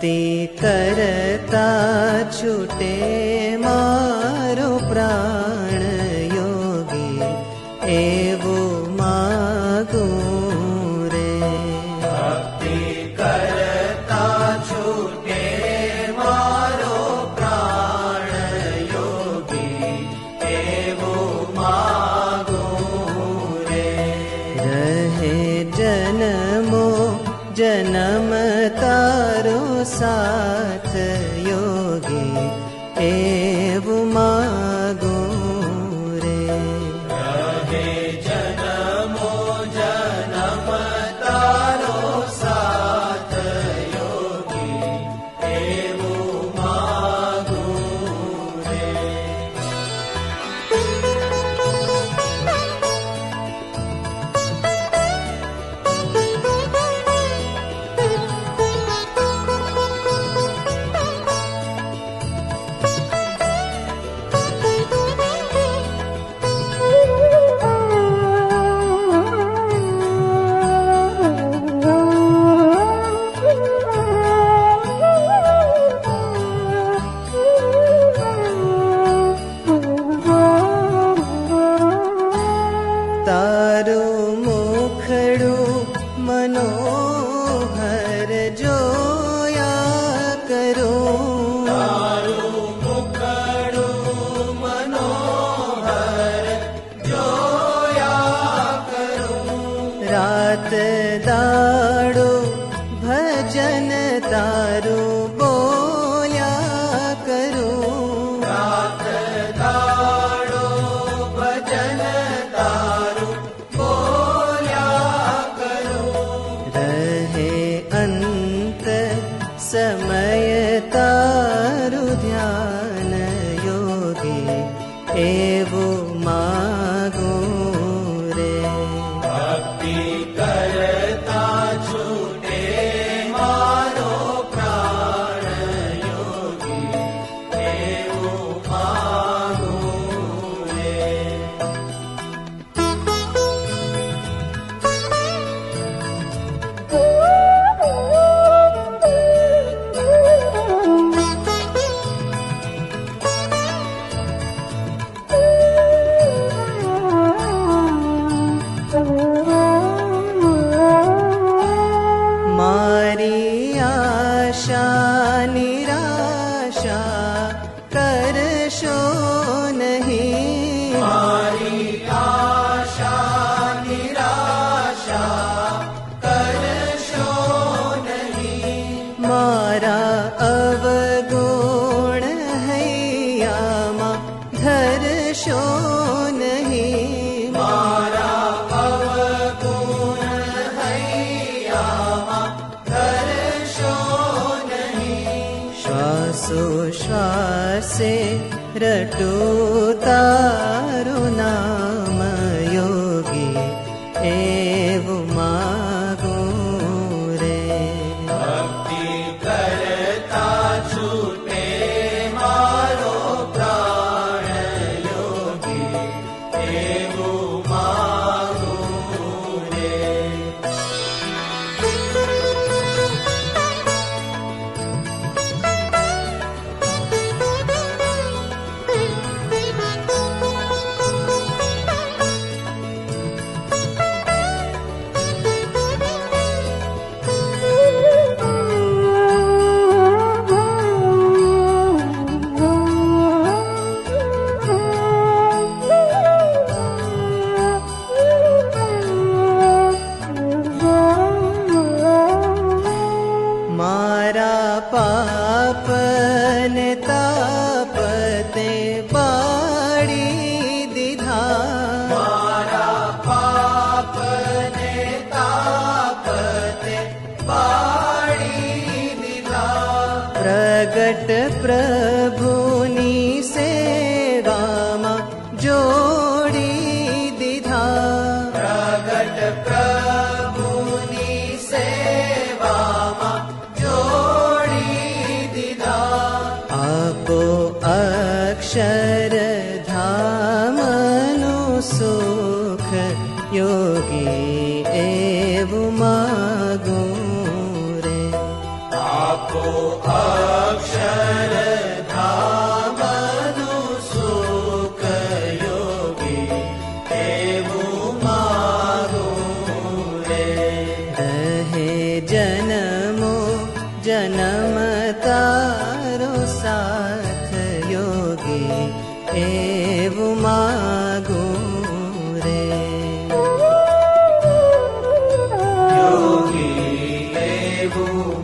ભક્તિ કરતા છૂટે મારો પ્રાણ યોગી, એવું માગું રે. ભક્તિ કરતા છૂટે મારો પ્રાણ યોગી, એવું માગું રે. રહે જન્મો જન્મ તારો સાથ યોગી, એવું માગું રે. રહે જન્મો જન્મ તારો સાથ યોગી, એવું માગું રે. તારું મુખડું મનોહર જોયા કરું, તારું મુખડું મનોહર જોયા કરું. રાત દાડો ભજન તારું બોલ્યા કરું. રાત દાડો ભજન તારું બોલ્યા કરું. રહે અંત સમય તારું ધ્યાન યોગી, એવું માગું રે. ભક્તિ કરતા છૂટે મારો પ્રાણ યોગી, એવું માગું રે. મારી આશા નિરાશા કરશો નહીં, મારી આશા નિરાશા કરશો નહીં. મારા અવગુણ હૈયામાં ધરશો નહીં. મારા અવગુણ હૈયામાં ધરશો નહીં. શ્વાસો શ્વાસે રટું તારું નામ યોગી, એવું માગું રે. ભક્તિ કરતા છૂટે મારો પ્રાણ યોગી, એવું માગું રે. મારા પાપ ને તાપ તે બાળી દીધા, મારા પાપ ને તાપ તે બાળી દીધા. પ્રગટ પ્રભુની સેવામાં જોડી દીધા. પ્રગટ પ્રભુની સેવામાં જોડી દીધા. આપો અક્ષર ધામનું સુખ યોગી, એવું માગું રે. આપ આપો અક્ષર ધામનું સુખ યોગી એવું માગું રે. રહે જન્મો જન્મ તારો સાથ યોગી એવું માગું રે. યોગી એવું